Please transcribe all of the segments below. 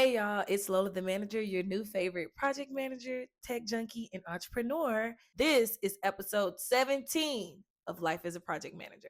Hey y'all, it's Lola the Manager, your new favorite project manager, tech junkie, and entrepreneur. This is episode 17 of Life as a Project Manager.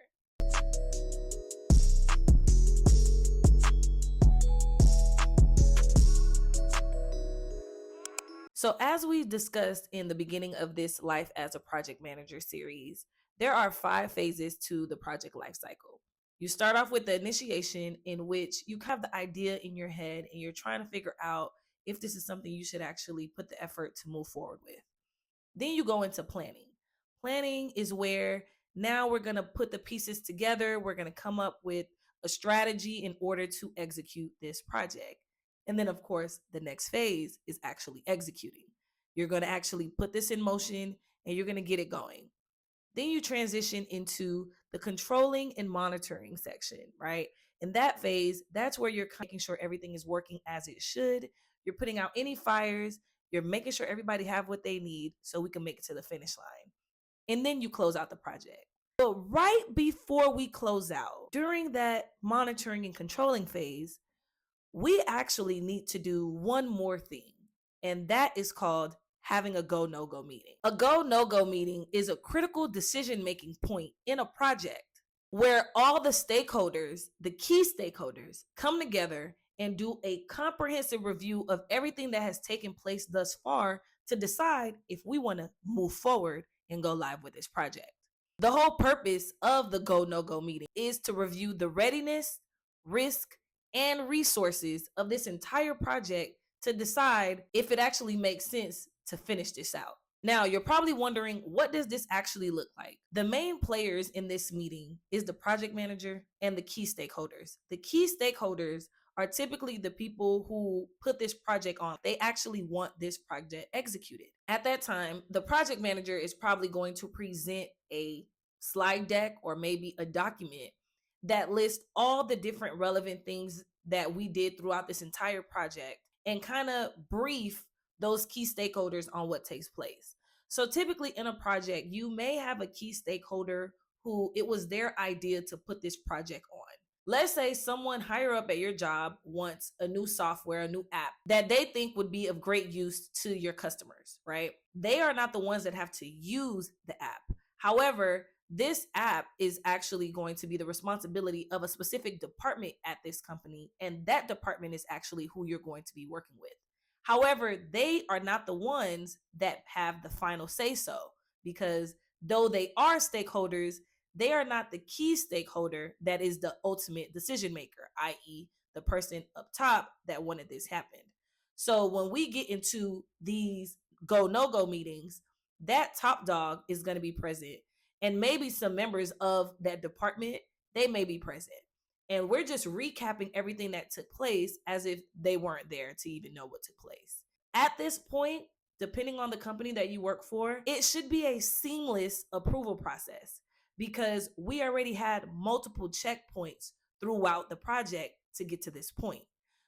So, as we discussed in the beginning of this Life as a Project Manager series, there are 5 phases to the project lifecycle. You start off with the initiation, in which you have the idea in your head and you're trying to figure out if this is something you should actually put the effort to move forward with. Then you go into planning. Planning is where now we're going to put the pieces together. We're going to come up with a strategy in order to execute this project. And then, of course, the next phase is actually executing. You're going to actually put this in motion and you're going to get it going. Then you transition into the controlling and monitoring section, right? In that phase, that's where you're making sure everything is working as it should. You're putting out any fires. You're making sure everybody have what they need so we can make it to the finish line. And then you close out the project. But right before we close out, during that monitoring and controlling phase, we actually need to do one more thing, and that is called having a go, no-go meeting. A go, no-go meeting is a critical decision-making point in a project where all the stakeholders, the key stakeholders, come together and do a comprehensive review of everything that has taken place thus far to decide if we want to move forward and go live with this project. The whole purpose of the go, no-go meeting is to review the readiness, risk, and resources of this entire project to decide if it actually makes sense to finish this out. Now, you're probably wondering, what does this actually look like? The main players in this meeting is the project manager and the key stakeholders. The key stakeholders are typically the people who put this project on. They actually want this project executed. At that time, the project manager is probably going to present a slide deck or maybe a document that lists all the different relevant things that we did throughout this entire project and kind of brief those key stakeholders on what takes place. So typically in a project, you may have a key stakeholder who it was their idea to put this project on. Let's say someone higher up at your job wants a new software, a new app that they think would be of great use to your customers, right? They are not the ones that have to use the app. However, this app is actually going to be the responsibility of a specific department at this company, and that department is actually who you're going to be working with. However, they are not the ones that have the final say so, because though they are stakeholders, they are not the key stakeholder that is the ultimate decision maker, i.e. the person up top that wanted this happen. So when we get into these go, no-go meetings, that top dog is going to be present, and maybe some members of that department, they may be present. And we're just recapping everything that took place as if they weren't there to even know what took place. At this point, depending on the company that you work for, it should be a seamless approval process because we already had multiple checkpoints throughout the project to get to this point.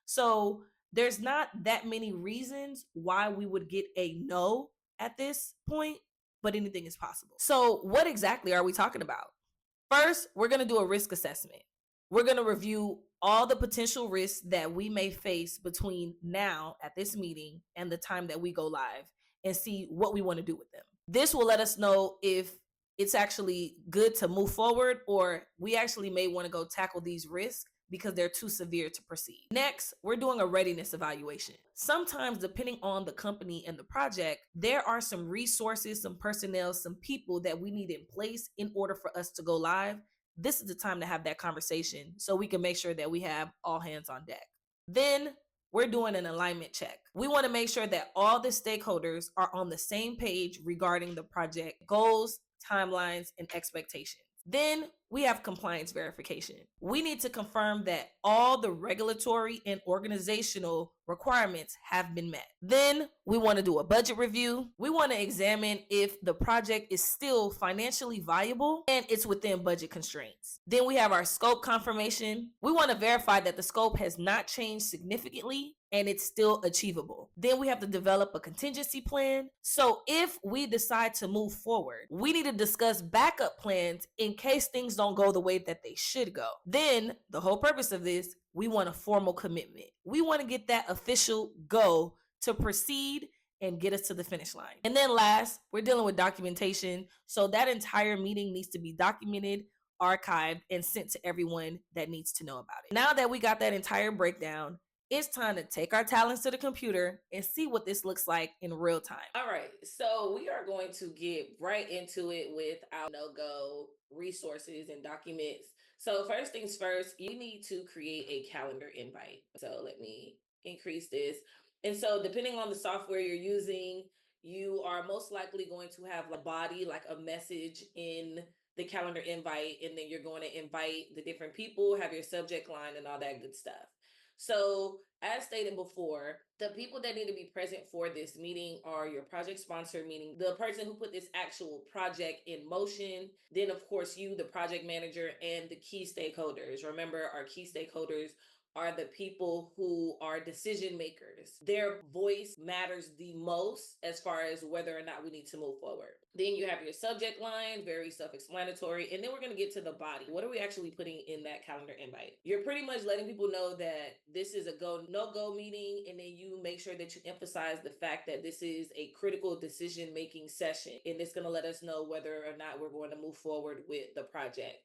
So there's not that many reasons why we would get a no at this point, but anything is possible. So what exactly are we talking about? First, we're going to do a risk assessment. We're going to review all the potential risks that we may face between now at this meeting and the time that we go live and see what we want to do with them. This will let us know if it's actually good to move forward or we actually may want to go tackle these risks because they're too severe to proceed. Next, we're doing a readiness evaluation. Sometimes, depending on the company and the project, there are some resources, some personnel, some people that we need in place in order for us to go live. This is the time to have that conversation so we can make sure that we have all hands on deck. Then we're doing an alignment check. We want to make sure that all the stakeholders are on the same page regarding the project goals, timelines, and expectations. Then we have compliance verification. We need to confirm that all the regulatory and organizational requirements have been met. Then we want to do a budget review. We want to examine if the project is still financially viable and it's within budget constraints. Then we have our scope confirmation. We want to verify that the scope has not changed significantly and it's still achievable. Then we have to develop a contingency plan. So if we decide to move forward, we need to discuss backup plans in case things don't go the way that they should go. Then the whole purpose of this we want a formal commitment. We want to get that official go to proceed and get us to the finish line. And then last, we're dealing with documentation. So that entire meeting needs to be documented, archived, and sent to everyone that needs to know about it. Now that we got that entire breakdown, it's time to take our talents to the computer and see what this looks like in real time. All right, so we are going to get right into it with our no-go resources and documents. So first things first, you need to create a calendar invite. So let me increase this. And so depending on the software you're using, you are most likely going to have a body, like a message in the calendar invite, and then you're going to invite the different people, have your subject line and all that good stuff. So, as stated before, the people that need to be present for this meeting are your project sponsor, meaning the person who put this actual project in motion. Then, of course, you, the project manager, and the key stakeholders. Remember, our key stakeholders are the people who are decision makers. Their voice matters the most as far as whether or not we need to move forward. Then you have your subject line, very self-explanatory. And then we're going to get to the body. What are we actually putting in that calendar invite? You're pretty much letting people know that this is a go, no-go meeting. And then you make sure that you emphasize the fact that this is a critical decision-making session. And it's going to let us know whether or not we're going to move forward with the project.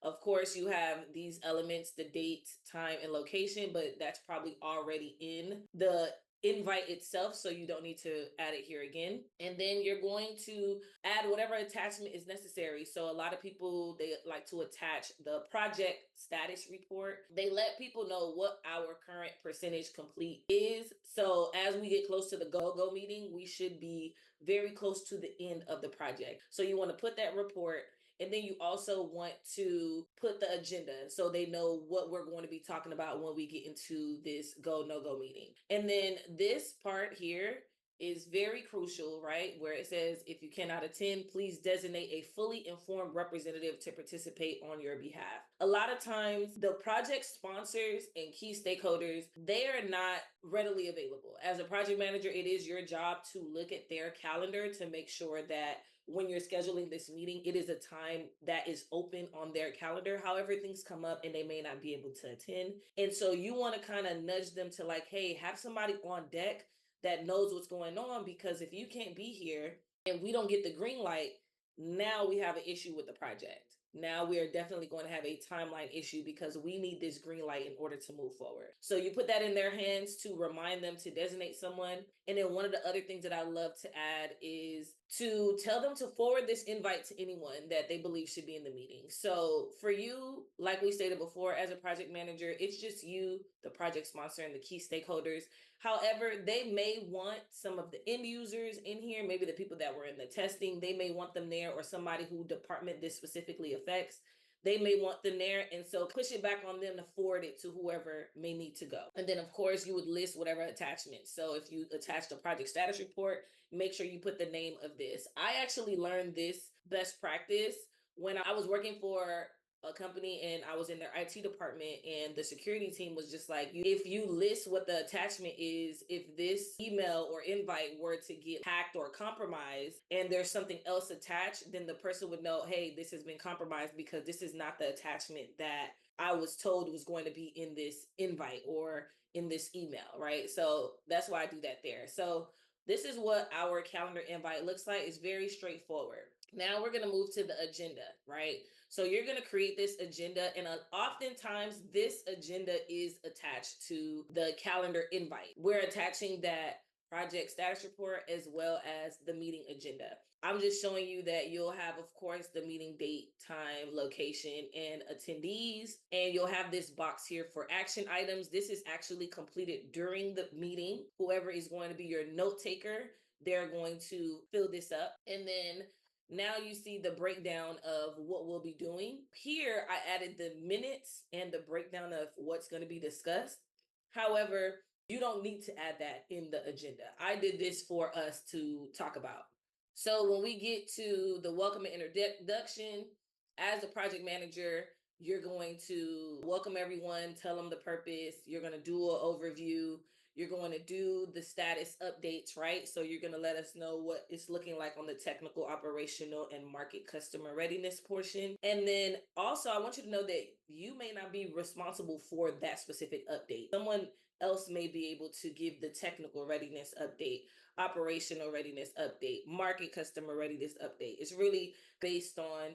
Of course, you have these elements, the date, time, and location, but that's probably already in the invite itself, so you don't need to add it here again. And then you're going to add whatever attachment is necessary. So a lot of people, they like to attach the project status report. They let people know what our current percentage complete is. So as we get close to the go meeting, we should be very close to the end of the project. So you want to put that report. And then you also want to put the agenda so they know what we're going to be talking about when we get into this go, no go meeting. And then this part here is very crucial, right? Where it says, if you cannot attend, please designate a fully informed representative to participate on your behalf. A lot of times, the project sponsors and key stakeholders, they are not readily available. As a project manager, it is your job to look at their calendar to make sure that when you're scheduling this meeting, it is a time that is open on their calendar. However, things come up and they may not be able to attend. And so you want to kind of nudge them to like, hey, have somebody on deck that knows what's going on, because if you can't be here and we don't get the green light, now we have an issue with the project. Now we are definitely going to have a timeline issue because we need this green light in order to move forward. So you put that in their hands to remind them to designate someone. And then one of the other things that I love to add is to tell them to forward this invite to anyone that they believe should be in the meeting. So for you, like we stated before, as a project manager, it's just you, the project sponsor, and the key stakeholders. However, they may want some of the end users in here, maybe the people that were in the testing, they may want them there, or somebody who department this specifically affects. They may want them there. And so push it back on them to forward it to whoever may need to go. And then, of course, you would list whatever attachments. So if you attach the project status report, make sure you put the name of this. I actually learned this best practice when I was working for a company and I was in their IT department, and the security team was just like, if you list what the attachment is, if this email or invite were to get hacked or compromised and there's something else attached, then the person would know, hey, this has been compromised because this is not the attachment that I was told was going to be in this invite or in this email, right? So that's why I do that there. So this is what our calendar invite looks like. It's very straightforward. Now we're going to move to the agenda, right? So you're going to create this agenda, and oftentimes this agenda is attached to the calendar invite. We're attaching that project status report as well as the meeting agenda. I'm just showing you that you'll have, of course, the meeting date, time, location, and attendees. And you'll have this box here for action items. This is actually completed during the meeting. Whoever is going to be your note taker, they're going to fill this up. And then now you see the breakdown of what we'll be doing. Here, I added the minutes and the breakdown of what's going to be discussed. However, you don't need to add that in the agenda. I did this for us to talk about. So when we get to the welcome and introduction, as the project manager, you're going to welcome everyone, tell them the purpose. You're going to do an overview. You're going to do the status updates, right? So you're going to let us know what it's looking like on the technical, operational, and market customer readiness portion. And then also, I want you to know that you may not be responsible for that specific update. Someone else may be able to give the technical readiness update, operational readiness update, market customer readiness update. It's really based on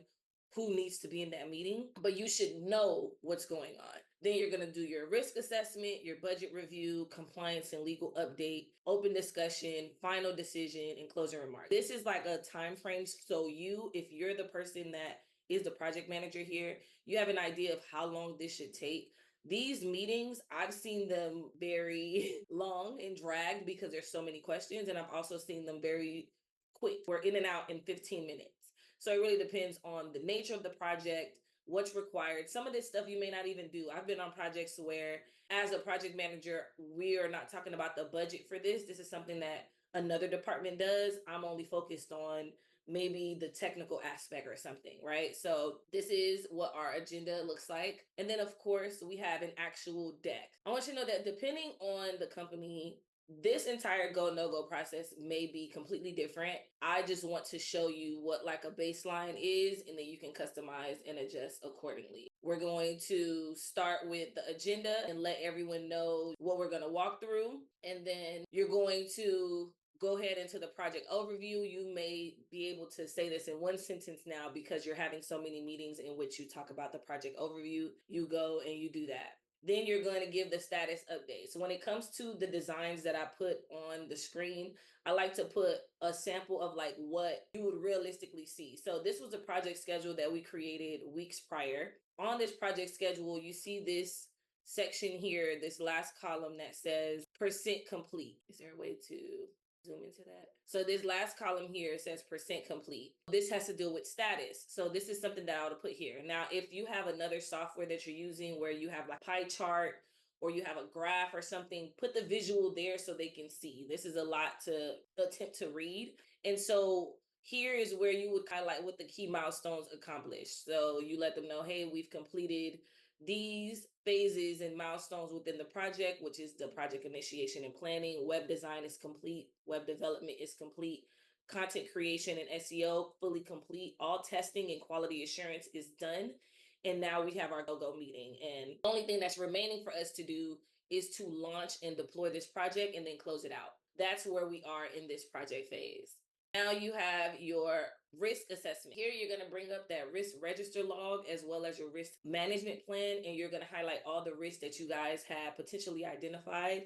who needs to be in that meeting, but you should know what's going on. Then you're going to do your risk assessment, your budget review, compliance and legal update, open discussion, final decision, and closing remarks. This is like a time frame. So if you're the person that is the project manager here, you have an idea of how long this should take. These meetings, I've seen them very long and dragged because there's so many questions, and I've also seen them very quick. We're in and out in 15 minutes. So it really depends on the nature of the project, what's required. Some of this stuff you may not even do. I've been on projects where, as a project manager, we are not talking about the budget for this. This is something that another department does. I'm only focused on maybe the technical aspect or something, right? So this is what our agenda looks like. And then, of course, we have an actual deck. I want you to know that depending on the company, this entire go no go process may be completely different. I just want to show you what like a baseline is, and then you can customize and adjust accordingly. We're going to start with the agenda and let everyone know what we're going to walk through. And then you're going to go ahead into the project overview. You may be able to say this in one sentence now because you're having so many meetings in which you talk about the project overview. You go and you do that. Then you're going to give the status update. So when it comes to the designs that I put on the screen, I like to put a sample of like what you would realistically see. So this was a project schedule that we created weeks prior. On this project schedule, you see this section here, this last column that says percent complete. Is there a way to zoom into that? So this last column here says percent complete. This has to do with status. So this is something that I would put here. Now, if you have another software that you're using where you have like pie chart or you have a graph or something, put the visual there so they can see. This is a lot to attempt to read. And so here is where you would highlight what the key milestones accomplished. So you let them know, hey, we've completed these phases and milestones within the project, which is the project initiation and planning. Web design is complete. Web development is complete. Content creation and SEO fully complete. All testing and quality assurance is done. And now we have our go-go meeting. And the only thing that's remaining for us to do is to launch and deploy this project and then close it out. That's where we are in this project phase. Now you have your risk assessment. Here you're going to bring up that risk register log as well as your risk management plan, and you're going to highlight all the risks that you guys have potentially identified.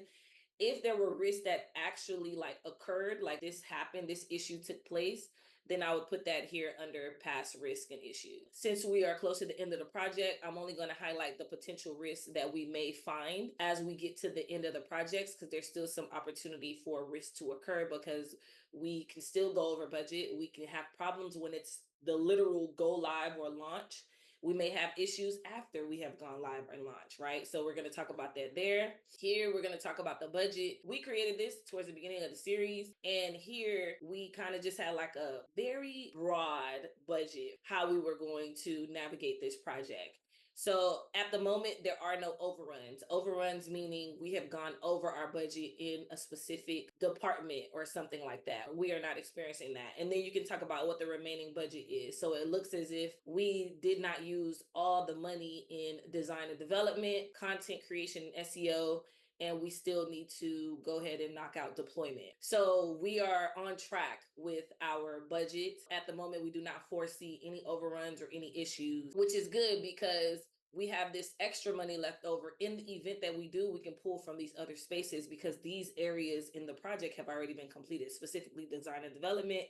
If there were risks that actually like occurred, like this happened, this issue took place, then I would put that here under past risk and issues. Since we are close to the end of the project, I'm only going to highlight the potential risks that we may find as we get to the end of the projects, because there's still some opportunity for risk to occur because we can still go over budget. We can have problems when it's the literal go live or launch. We may have issues after we have gone live and launch, right? So we're going to talk about that there. Here, we're going to talk about the budget. We created this towards the beginning of the series. And here, we kind of just had like a very broad budget, how we were going to navigate this project. So at the moment, there are no overruns. Overruns meaning we have gone over our budget in a specific department or something like that. We are not experiencing that. And then you can talk about what the remaining budget is. So it looks as if we did not use all the money in design and development, content creation, and SEO, and we still need to go ahead and knock out deployment. So we are on track with our budget. At the moment, we do not foresee any overruns or any issues, which is good because we have this extra money left over. In the event that we do, we can pull from these other spaces because these areas in the project have already been completed, specifically design and development,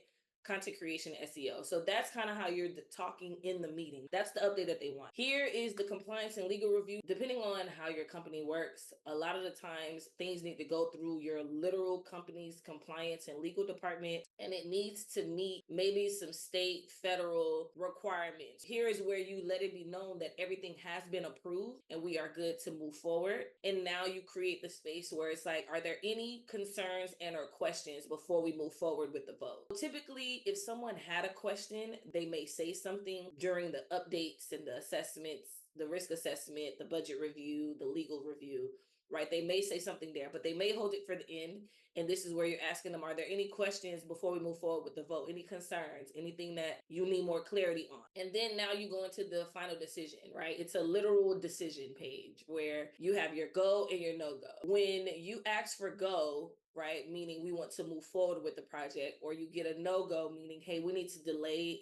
content creation, SEO. So that's kind of how you're talking in the meeting. That's the update that they want. Here is the compliance and legal review. Depending on how your company works, a lot of the times things need to go through your literal company's compliance and legal department, and it needs to meet maybe some state, federal requirements. Here is where you let it be known that everything has been approved and we are good to move forward. And now you create the space where it's like, are there any concerns and or questions before we move forward with the vote? Typically, if someone had a question, they may say something during the updates and the assessments, the risk assessment, the budget review, the legal review. right? They may say something there, but they may hold it for the end. And this is where you're asking them, are there any questions before we move forward with the vote? Any concerns, anything that you need more clarity on? And then now you go into the final decision, right? It's a literal decision page where you have your go and your no-go. When you ask for go, right, meaning we want to move forward with the project, or you get a no-go, meaning, hey, we need to delay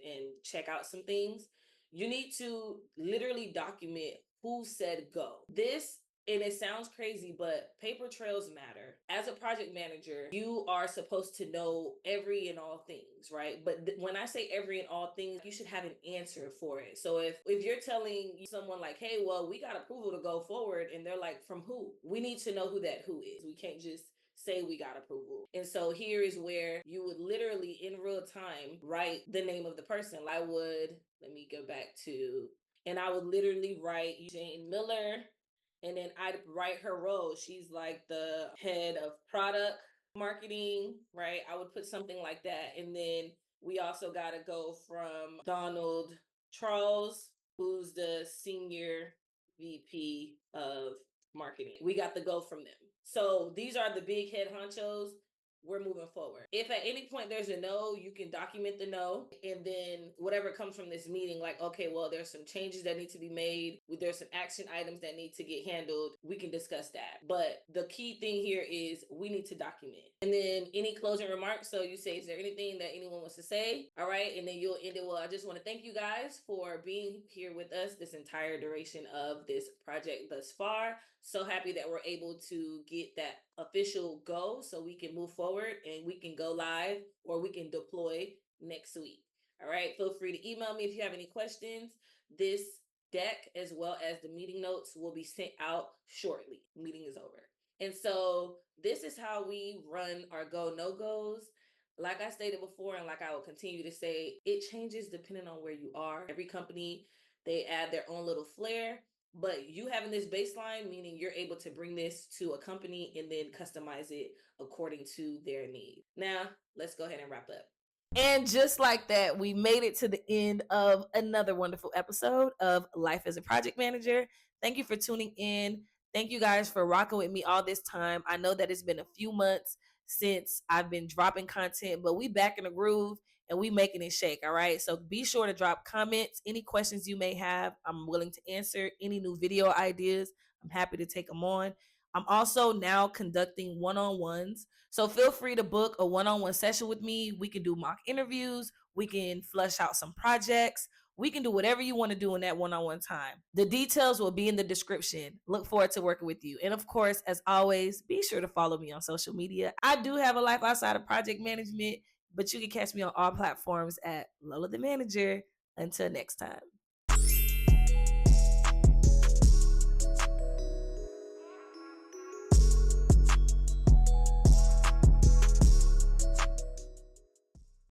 and check out some things, you need to literally document who said go. This, and it sounds crazy, but paper trails matter. As a project manager, you are supposed to know every and all things, right? But when I say every and all things, you should have an answer for it. So if you're telling someone like, hey, well, we got approval to go forward, and they're like, from who? We need to know who that who is. We can't just say we got approval. And so here is where you would literally in real time write the name of the person. I would, let me go back to, and I would literally write Jane Miller, and then I'd write her role. She's like the head of product marketing, right? I would put something like that. And then we also got to go from Donald Charles, who's the senior VP of marketing. We got the go from them. So these are the big head honchos. We're moving forward. If at any point there's a no, you can document the no, and then whatever comes from this meeting, like, okay, well, there's some changes that need to be made, there's some action items that need to get handled, we can discuss that. But the key thing here is we need to document. And then any closing remarks. So you say, is there anything that anyone wants to say? All right. And then you'll end it. Well, I just want to thank you guys for being here with us this entire duration of this project thus far. So happy that we're able to get that official go so we can move forward and we can go live or we can deploy next week. All right. Feel free to email me if you have any questions. This deck, as well as the meeting notes, will be sent out shortly. Meeting is over. And so this is how we run our go no goes. Like I stated before, and like I will continue to say, it changes depending on where you are. Every company, they add their own little flair. But you having this baseline, meaning you're able to bring this to a company and then customize it according to their need. Now, let's go ahead and wrap up. And just like that, we made it to the end of another wonderful episode of Life as a Project Manager. Thank you for tuning in. Thank you guys for rocking with me all this time. I know that it's been a few months since I've been dropping content, but we back in the groove and we making it shake. All right. So be sure to drop comments, any questions you may have. I'm willing to answer any new video ideas. I'm happy to take them on. I'm also now conducting one-on-ones. So feel free to book a one-on-one session with me. We can do mock interviews. We can flesh out some projects. We can do whatever you want to do in that one-on-one time. The details will be in the description. Look forward to working with you. And of course, as always, be sure to follow me on social media. I do have a life outside of project management, but you can catch me on all platforms at Lola the Manager. Until next time.